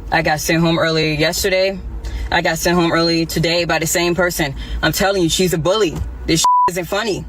I got sent home early yesterday. I got sent home early today by the same person. I'm telling you, she's a bully. This isn't funny.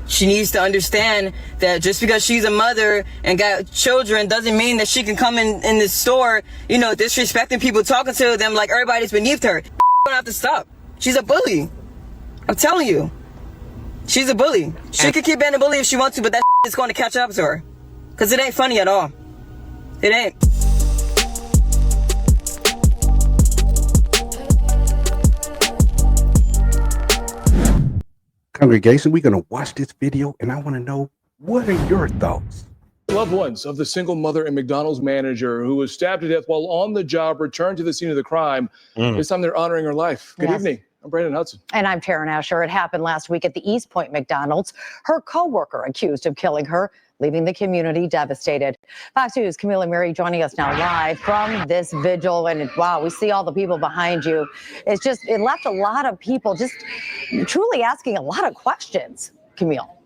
She needs to understand that just because she's a mother and got children doesn't mean that she can come in this store, disrespecting people, talking to them like everybody's beneath her. Gonna have to stop. She's a bully. I'm telling you. She's a bully. She could keep being a bully if she wants to, but that is going to catch up to her. Because it ain't funny at all. It ain't. Congregation, we're going to watch this video, and I want to know, what are your thoughts? Loved ones of the single mother and McDonald's manager who was stabbed to death while on the job returned to the scene of the crime. This time they're honoring her life. Good evening. I'm Brandon Hudson. And I'm Taryn Asher. It happened last week at the Eastpointe McDonald's. Her co-worker accused of killing her, leaving the community devastated. Fox News' Camille and Mary joining us now live from this vigil. And wow, we see all the people behind you. It left a lot of people just truly asking a lot of questions, Camille.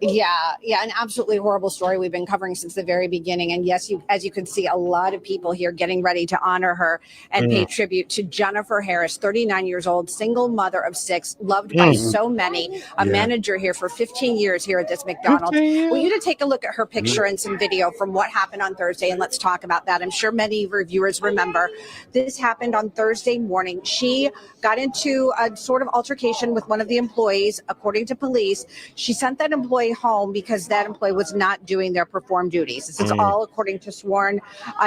Yeah, an absolutely horrible story we've been covering since the very beginning. And yes, as you can see, a lot of people here getting ready to honor her and pay tribute to Jennifer Harris, 39 years old, single mother of 6, loved by so many, a manager here for 15 years here at this McDonald's. Well, you to take a look at her picture and some video from what happened on Thursday, and let's talk about that. I'm sure many of your viewers remember this happened on Thursday morning. She got into a sort of altercation with one of the employees. According to police, she sent that employee home because that employee was not doing their performed duties. This is all according to sworn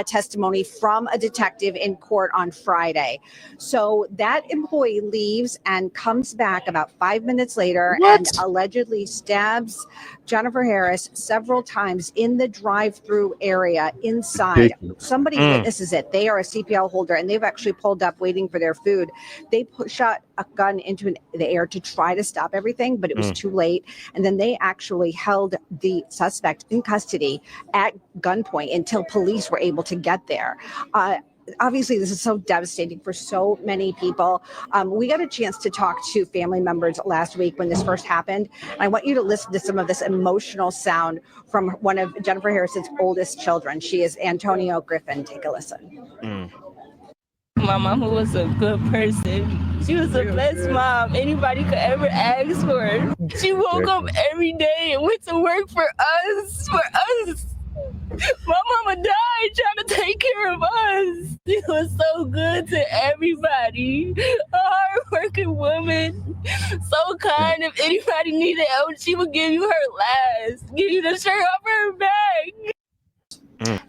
testimony from a detective in court on Friday. So that employee leaves and comes back about 5 minutes later and allegedly stabs Jennifer Harris several times in the drive-through area inside. Somebody witnesses it. They are a CPL holder and they've actually pulled up waiting for their food. They shot a gun into the air to try to stop everything, but it was too late. And then they actually held the suspect in custody at gunpoint until police were able to get there. Obviously, this is so devastating for so many people. We got a chance to talk to family members last week when this first happened. I want you to listen to some of this emotional sound from one of Jennifer Harris's oldest children. She is Antonio Griffin. Take a listen. My mama was a good person. She was the best mom anybody could ever ask for. She woke up every day and went to work for us. My mama died trying to take care of us. She was so good to everybody. A hard-working woman, so kind. If anybody needed help, she would give you her last, give you the shirt off her back.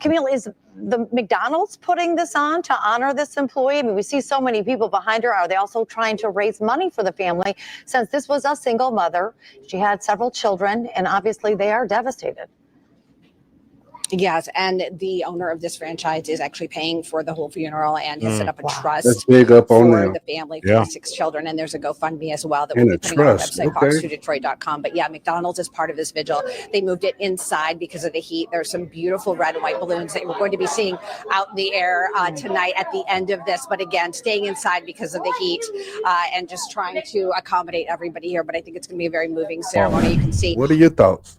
Camille, is the McDonald's putting this on to honor this employee? I mean, we see so many people behind her. Are they also trying to raise money for the family since this was a single mother? She had several children, and obviously they are devastated. Yes, and the owner of this franchise is actually paying for the whole funeral and has set up a trust That's big up on for them. the family for the 6 children. And there's a GoFundMe as well that And we'll a be putting on our trust, website, okay. fox2detroit.com. But yeah, McDonald's is part of this vigil. They moved it inside because of the heat. There's some beautiful red and white balloons that we're going to be seeing out in the air tonight at the end of this. But again, staying inside because of the heat and just trying to accommodate everybody here. But I think it's going to be a very moving ceremony. You can see. What are your thoughts?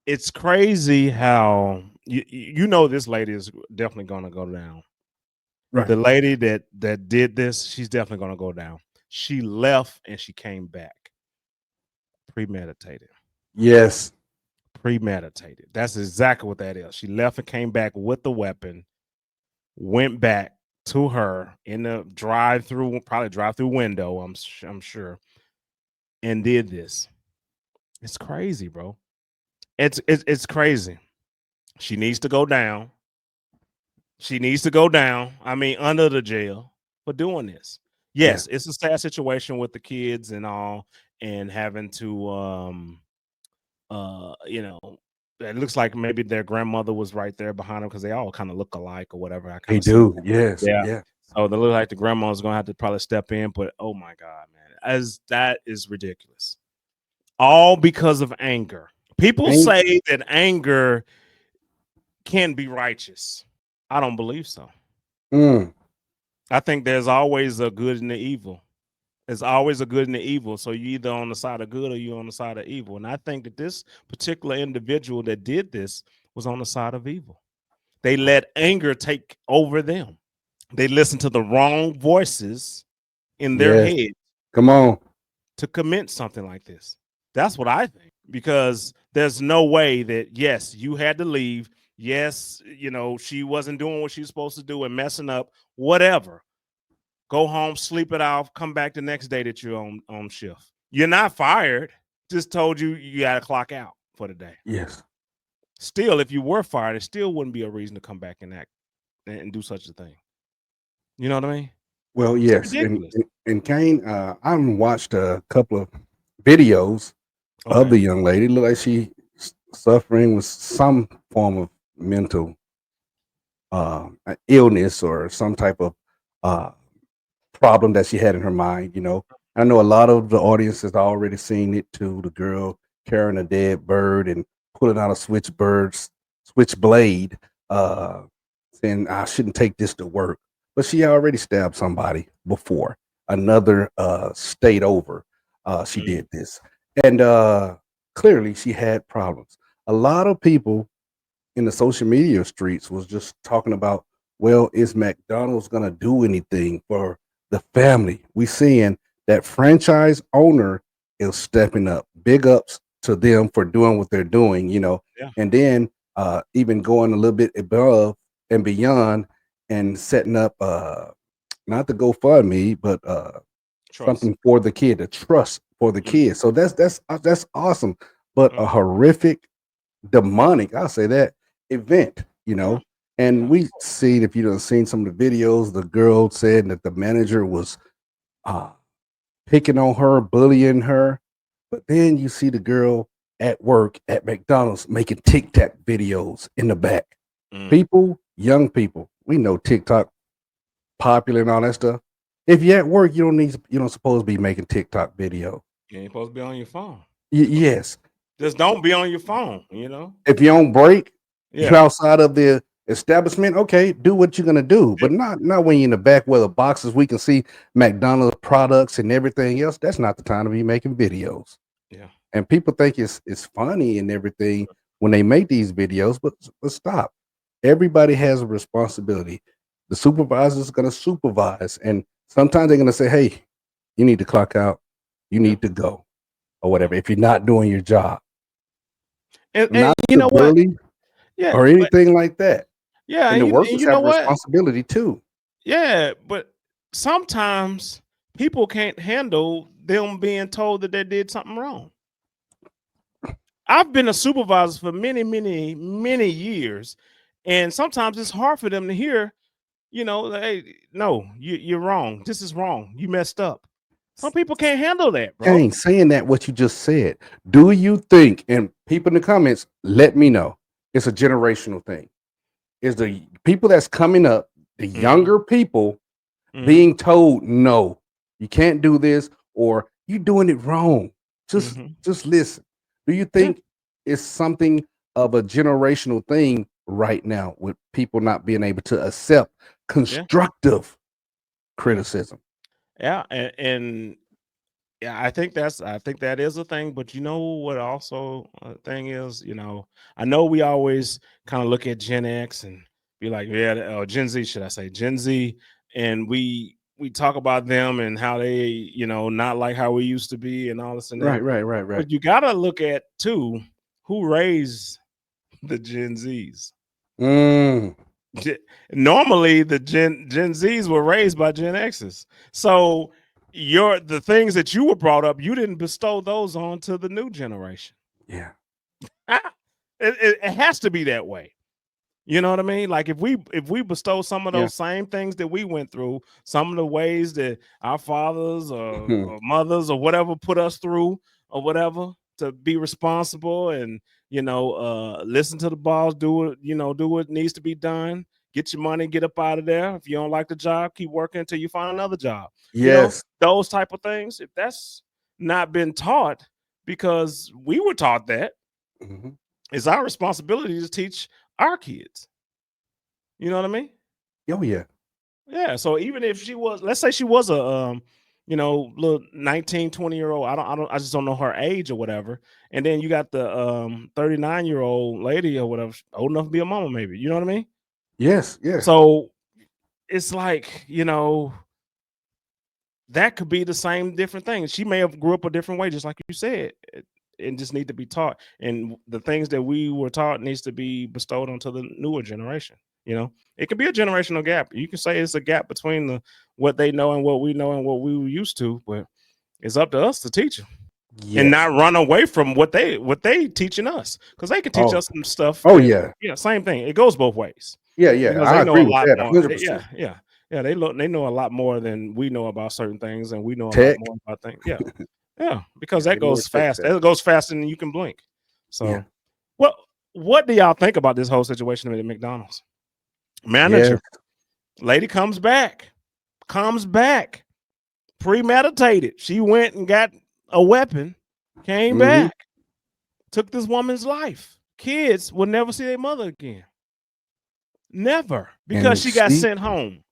It's crazy how this lady is definitely gonna go down. Right. The lady that did this, she's definitely gonna go down. She left and she came back. Premeditated. Yes. Premeditated. That's exactly what that is. She left and came back with the weapon, went back to her in the drive-through window, I'm sure, and did this. It's crazy, bro. It's crazy. She needs to go down. She needs to go down. I mean, under the jail for doing this. Yes, it's a sad situation with the kids and all, and having to it looks like maybe their grandmother was right there behind them because they all kind of look alike or whatever. They do. Yes. Yeah. So they look like the grandma's gonna have to probably step in, but oh my God, man, that is ridiculous. All because of anger. People say that anger can be righteous. I don't believe so. I think there's always a good and the evil. There's always a good and the evil. So you're either on the side of good or you're on the side of evil. And I think that this particular individual that did this was on the side of evil. They let anger take over them. They listen to the wrong voices in their Yes. head Come on. to commit something like this. That's what I think, because there's no way that, yes, you had to leave. Yes, she wasn't doing what she was supposed to do and messing up, whatever. Go home, sleep it off, come back the next day that you're on shift. You're not fired. Just told you got to clock out for the day. Yes. Still, if you were fired, it still wouldn't be a reason to come back and act and do such a thing. You know what I mean? Well, It's yes. ridiculous. And Kane, I watched a couple of videos of the young lady. Look like she suffering with some form of mental illness or some type of problem that she had in her mind. I know a lot of the audience has already seen it too. The girl carrying a dead bird and pulling out a switchblade, saying I shouldn't take this to work. But she already stabbed somebody before, another state over. She did this, and clearly she had problems. A lot of people in the social media streets was just talking about, well, is McDonald's gonna do anything for the family? We seeing that franchise owner is stepping up. Big ups to them for doing what they're doing, Yeah. and then even going a little bit above and beyond and setting up not the GoFundMe, but Trust. something for the kid, a trust for the kid. So that's awesome. But a horrific, demonic, I'll say that, event, and we seen, if you seen some of the videos, the girl said that the manager was picking on her, bullying her. But then you see the girl at work at McDonald's making TikTok videos in the back. People, young people, we know TikTok popular and all that stuff. If you're at work, you don't supposed to be making TikTok video. You ain't supposed to be on your phone. Yes. Just don't be on your phone, If you're on break, Yeah. you're outside of the establishment, okay, do what you're gonna do. But not when you're in the back where the boxes we can see McDonald's products and everything else. That's not the time to be making videos. Yeah. And people think it's funny and everything when they make these videos, but stop. Everybody has a responsibility. The supervisor is gonna supervise, and sometimes they're gonna say, hey, you need to clock out, you need to go, or whatever, if you're not doing your job. And Not you know what? bully Yeah. or anything like that. Yeah. And the And workers you know have what? responsibility too. Yeah, but sometimes people can't handle them being told that they did something wrong. I've been a supervisor for many, many, many years, and sometimes it's hard for them to hear, hey, no, you're wrong. This is wrong. You messed up. Some people can't handle that, bro. Kane, saying that what you just said, do you think, and people in the comments, let me know, it's a generational thing? Is the people that's coming up, the younger people, being told, no, you can't do this, or you're doing it wrong? Just listen. Do you think it's something of a generational thing right now with people not being able to accept constructive criticism? Yeah, and yeah, I think that is a thing. But you know what? Also, a thing is, I know we always kind of look at Gen X and be like, yeah, or Gen Z, should I say, Gen Z, and we talk about them and how they, not like how we used to be and all this and that. Right. But you gotta look at too who raised the Gen Zs. Normally, the Gen Zs were raised by Gen Xs. So the things that you were brought up, you didn't bestow those on to the new generation. Yeah. It has to be that way. You know what I mean? Like if we bestow some of those same things that we went through, some of the ways that our fathers or mothers or whatever put us through or whatever, to be responsible and listen to the boss, do what needs to be done, get your money, get up out of there. If you don't like the job, keep working until you find another job. Yes. Those type of things. If that's not been taught, because we were taught that, it's our responsibility to teach our kids. You know what I mean? Oh yeah. Yeah. So even if she was, let's say she was a little 19, 20-year-old, I just don't know her age or whatever. And then you got the 39-year-old lady or whatever, old enough to be a mama, maybe. You know what I mean? Yes, yes. So it's like, that could be the same different thing. She may have grew up a different way, just like you said, and just need to be taught. And the things that we were taught needs to be bestowed onto the newer generation. It can be a generational gap. You can say it's a gap between what they know and what we know and what we were used to, but it's up to us to teach them. Yes. And not run away from what they teaching us, because they can teach us some stuff. Oh, yeah. Same thing. It goes both ways. Yeah, Because I they know agree a with lot that. more. 100%. Yeah. They know a lot more than we know about certain things, and we know a Tech. lot more about things. Yeah, because Yeah, that goes fast. That goes faster than you can blink. So, Yeah. what do y'all think about this whole situation at McDonald's? Manager, lady comes back, premeditated. She went and got a weapon, came back, took this woman's life. Kids will never see their mother again. Never. Because she got sent home.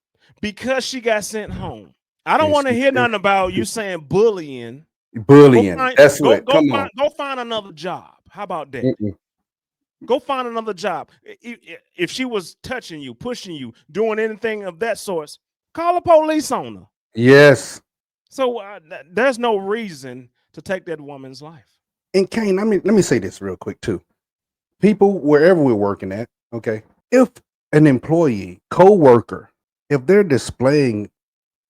I don't want to hear nothing about you saying bullying. That's what. Come on. Go find another job. How about that? Go find another job. If she was touching you, pushing you, doing anything of that sort, call the police on her. Yes. So there's no reason to take that woman's life. And Kane, let me say this real quick too. People, wherever we're working at, okay, if an employee, co-worker, if they're displaying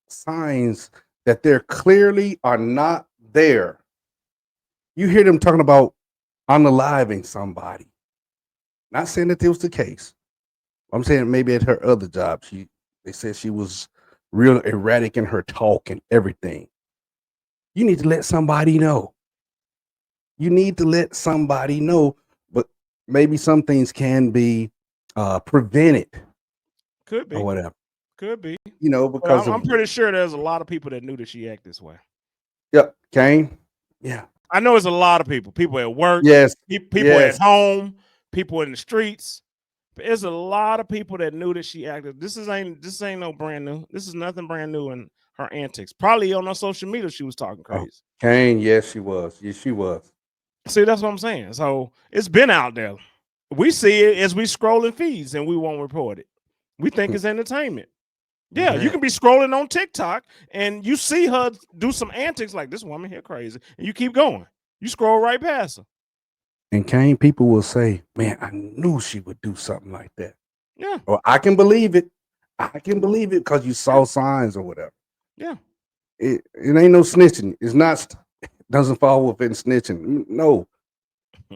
signs that they're clearly are not there, you hear them talking about unaliving somebody. Not saying that it was the case. I'm saying maybe at her other job, they said she was real erratic in her talk and everything. You need to let somebody know. But maybe some things can be prevented. Could be. Or whatever. Could be. Because I'm pretty sure there's a lot of people that knew that she acted this way. Yep, Kane. Yeah. I know it's a lot of people. People at work. Yes. People at home. People in the streets. There's a lot of people that knew that she acted. This ain't no brand new. This is nothing brand new in her antics. Probably on her social media, she was talking crazy. Kane, yes, she was. Yes, she was. See, that's what I'm saying. So it's been out there. We see it as we scrolling feeds and we won't report it. We think it's entertainment. Yeah, you can be scrolling on TikTok and you see her do some antics like this woman here crazy, and you keep going. You scroll right past her. And Kane, people will say, man, I knew she would do something like that. Yeah. Or I can believe it. Because you saw signs or whatever. Yeah. It ain't no snitching. It's not, doesn't fall within snitching. No.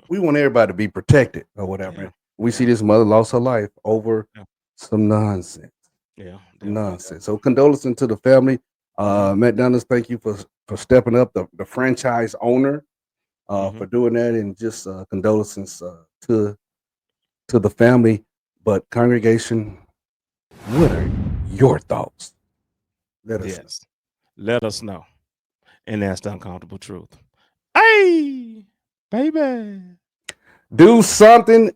We want everybody to be protected or whatever. Yeah. We see this mother lost her life over some nonsense. Yeah. Nonsense. So condolences to the family. McDonald's, thank you for stepping up, the franchise owner. For doing that, and just condolences to the family. But congregation, what are your thoughts? Let us know. And that's the uncomfortable truth. Hey, baby. Do something.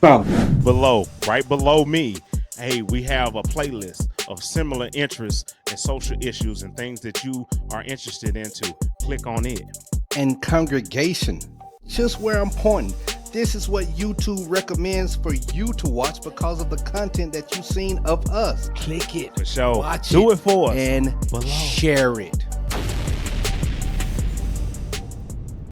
Right below me. Hey, we have a playlist of similar interests and social issues and things that you are interested into. Click on it. And congregation, just where I'm pointing, this is what YouTube recommends for you to watch because of the content that you've seen of us. Click it. For sure. Watch Do it for us. And share it.